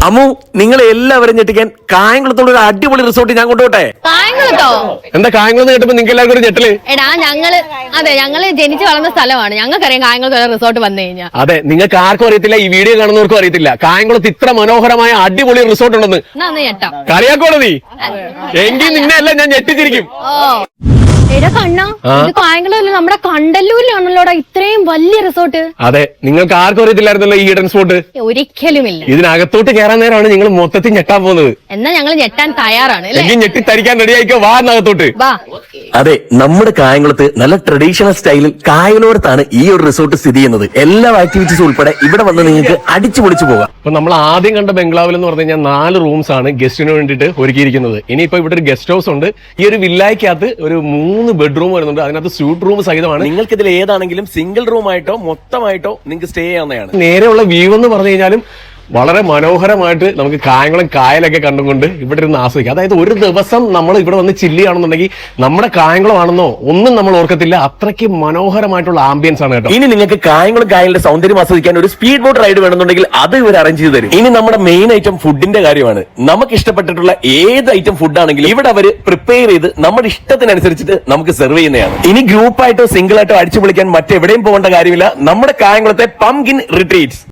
അമ്മു, നിങ്ങളെ എല്ലാവരും ഞെട്ടിക്കാൻ കായംകുളത്തോട് ഒരു അടിപൊളി റിസോർട്ട് ഞാൻ കൊണ്ടുപോട്ടെ. കായംകുളത്തോ? എന്താ കായംകുളം കേട്ടപ്പോ നിങ്ങൾക്ക് എല്ലാവർക്കും ഒരു ഞെട്ടല്? എടാ ഞങ്ങള് ജനിച്ചു വളർന്ന സ്ഥലമാണ്. ഞങ്ങൾക്കറിയാം കായംകുളത്ത് റിസോർട്ട് വന്നു കഴിഞ്ഞാൽ. അതെ, നിങ്ങൾക്ക് ആർക്കും അറിയത്തില്ല, ഈ വീഡിയോ കാണുന്നവർക്കും അറിയത്തില്ല കായംകുളത്ത് ഇത്ര മനോഹരമായ അടിപൊളി റിസോർട്ട് ഉണ്ടെന്ന്. ഞെട്ടാം. കളിയാക്കോളൂ നീ, എങ്കിൽ നിന്നെയല്ല ഞാൻ ഞെട്ടിച്ചിരിക്കും. എടാ കണ്ണാ, ഇത് കായംകുളമല്ല, നമ്മുടെ കണ്ടല്ലൂരിലാണല്ലോടാ ഇത്രയും വലിയ റിസോർട്ട്. അതെ, നിങ്ങൾക്ക് ആർക്കും അറിയത്തില്ലായിരുന്നല്ലോ ഈ ഈഡൻ സ്പോട്ട്. ഒരിക്കലുമില്ല. ഇതിനകത്തോട്ട് കയറാൻ നേരമാണ് നിങ്ങൾ മൊത്തത്തിൽ ഞെട്ടാൻ പോകുന്നത്. എന്നാ ഞങ്ങൾ ഞെട്ടാൻ തയ്യാറാണ്. എങ്കിൽ ഞെട്ടിത്തരിക്കാൻ റെഡി ആയിക്കോ, വാറിനകത്തോട്ട്. അതെ, നമ്മുടെ കായംകുളത്ത് നല്ല ട്രഡീഷണൽ സ്റ്റൈലിൽ കായലോരത്താണ് ഈ ഒരു റിസോർട്ട് സ്ഥിതി ചെയ്യുന്നത്. എല്ലാ ആക്ടിവിറ്റീസ് ഉൾപ്പെടെ ഇവിടെ വന്ന് നിങ്ങൾക്ക് അടിച്ചു പൊളിച്ചു പോകാം. അപ്പൊ നമ്മൾ ആദ്യം കണ്ട ബംഗ്ലാവിൽ എന്ന് പറഞ്ഞു കഴിഞ്ഞാൽ 4 റൂംസ് ആണ് ഗസ്റ്റിന് വേണ്ടിയിട്ട് ഒരുക്കിയിരിക്കുന്നത്. ഇനിയിപ്പോ ഇവിടെ ഒരു ഗസ്റ്റ് ഹൗസ് ഉണ്ട്. ഈ ഒരു വില്ലായ്ക്കകത്ത് ഒരു 3 ബെഡ്റൂം വരുന്നുണ്ട്. അതിനകത്ത് സ്യൂട്ട് റൂം സഹിതമാണ്. നിങ്ങൾക്ക് ഇതിൽ ഏതാണെങ്കിലും സിംഗിൾ റൂം ആയിട്ടോ മൊത്തമായിട്ടോ നിങ്ങൾക്ക് സ്റ്റേ ചെയ്യാവുന്നതാണ്. നേരെയുള്ള വ്യൂ എന്ന് പറഞ്ഞു കഴിഞ്ഞാലും വളരെ മനോഹരമായിട്ട് നമുക്ക് കായംകുളം കായലൊക്കെ കണ്ടുകൊണ്ട് ഇവിടെ ഇരുന്ന് ആസ്വദിക്കാം. അതായത് ഒരു ദിവസം നമ്മൾ ഇവിടെ വന്ന് ചില്ലിയാണെന്നുണ്ടെങ്കിൽ നമ്മുടെ കായംകുളം ആണെന്നോ ഒന്നും നമ്മൾ ഓർക്കത്തില്ല. അത്രയ്ക്ക് മനോഹരമായിട്ടുള്ള ആംബിയൻസ് ആണ് കേട്ടോ. ഇനി നിങ്ങൾക്ക് കായംകുളം കായലിന്റെ സൗന്ദര്യം ആസ്വദിക്കാൻ ഒരു സ്പീഡ് ബോട്ട് റൈഡ് വേണമെന്നുണ്ടെങ്കിൽ അത് ഇവർ അറേഞ്ച് ചെയ്ത് തരും. ഇനി നമ്മുടെ മെയിൻ ഐറ്റം ഫുഡിന്റെ കാര്യമാണ്. നമുക്ക് ഇഷ്ടപ്പെട്ടിട്ടുള്ള ഏത് ഐറ്റം ഫുഡ് ആണെങ്കിലും ഇവിടെ അവർ പ്രിപ്പയർ ചെയ്ത് നമ്മുടെ ഇഷ്ടത്തിനനുസരിച്ചിട്ട് നമുക്ക് സെർവ് ചെയ്യുന്നതാണ്. ഇനി ഗ്രൂപ്പായിട്ടോ സിംഗിൾ ആയിട്ടോ അടിച്ചു പൊളിക്കാൻ മറ്റെവിടെയും പോകേണ്ട കാര്യമില്ല. നമ്മുടെ കായംകുളത്തെ പംകിൻ റിട്രീറ്റ്സ്